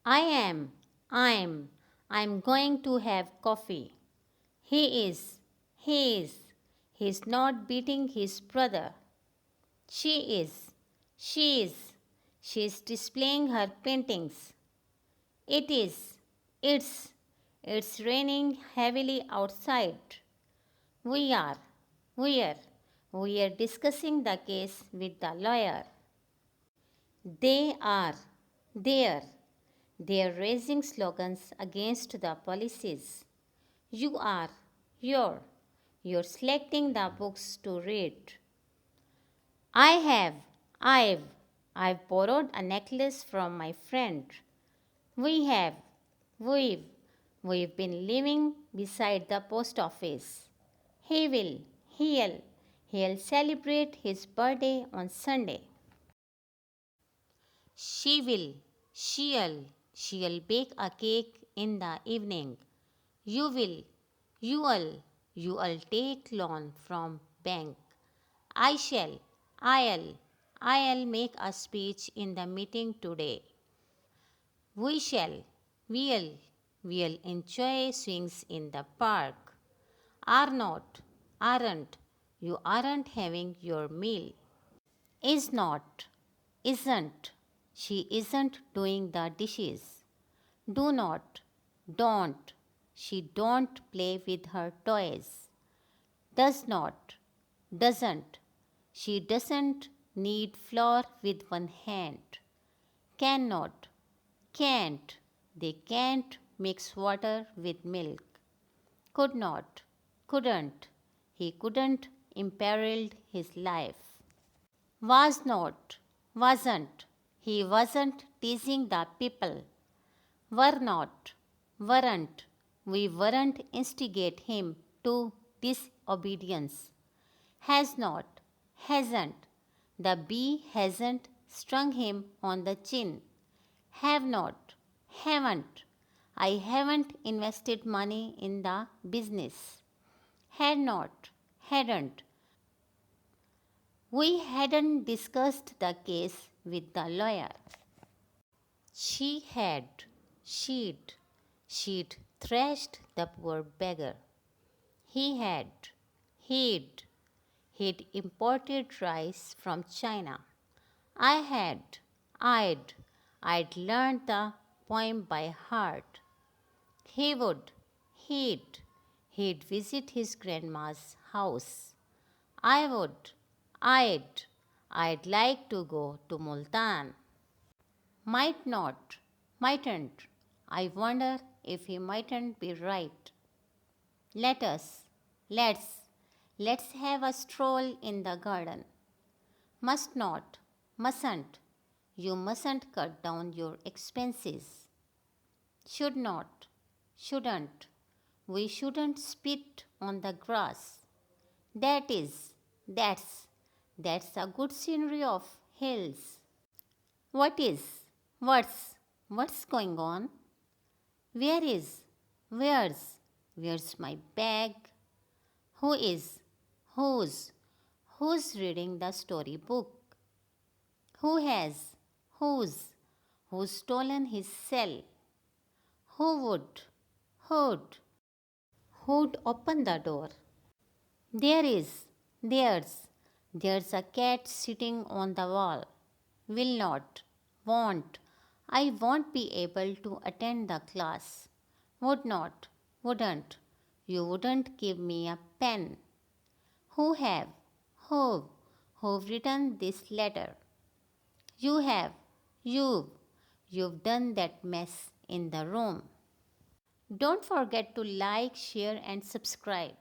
I am, I'm going to have coffee. He is, he is, he's not beating his brother. She is, she is, she's displaying her paintings. It is, it's, it's raining heavily outside. We are, we're, we're discussing the case with the lawyer. They are, they're, they're raising slogans against the policies. You are, you're selecting the books to read. I have, I've, I've borrowed a necklace from my friend. We have, we've, we've been living beside the post office. He will, he'll celebrate his birthday on Sunday. She will, she'll bake a cake in the evening. You will, you'll take loan from bank. I shall, I'll make a speech in the meeting today. We shall, we'll enjoy swings in the park. Are not, aren't, you aren't having your meal. Is not, isn't, she isn't doing the dishes. Do not, don't, she don't play with her toys. Does not, doesn't, she doesn't knead flour with one hand. Cannot, can't, they can't mix water with milk. Could not, couldn't, he couldn't imperil his life. Was not, wasn't, he wasn't teasing the people. Were not, weren't, we weren't instigate him to disobedience. Has not, hasn't, the bee hasn't stung him on the chin. Have not, haven't, I haven't invested money in the business. Had not, hadn't, we hadn't discussed the case with the lawyer. She had, she'd thrashed the poor beggar. He had, he'd imported rice from China. I had, I'd learned the poem by heart. He would, he'd visit his grandma's house. I would, I'd like to go to Multan. Might not, mightn't, I wonder if he mightn't be right. Let's have a stroll in the garden. Must not, mustn't, you mustn't cut down your expenses. Should not, shouldn't, we shouldn't spit on the grass. That's a good scenery of hills. What is, what's going on? Where's my bag? Who's reading the storybook? Who's stolen his cell? Who'd open the door? There's a cat sitting on the wall. Will not, won't, I won't be able to attend the class. Would not, wouldn't, you wouldn't give me a pen. Who've written this letter? You have, you've done that mess in the room. Don't forget to like, share, and subscribe.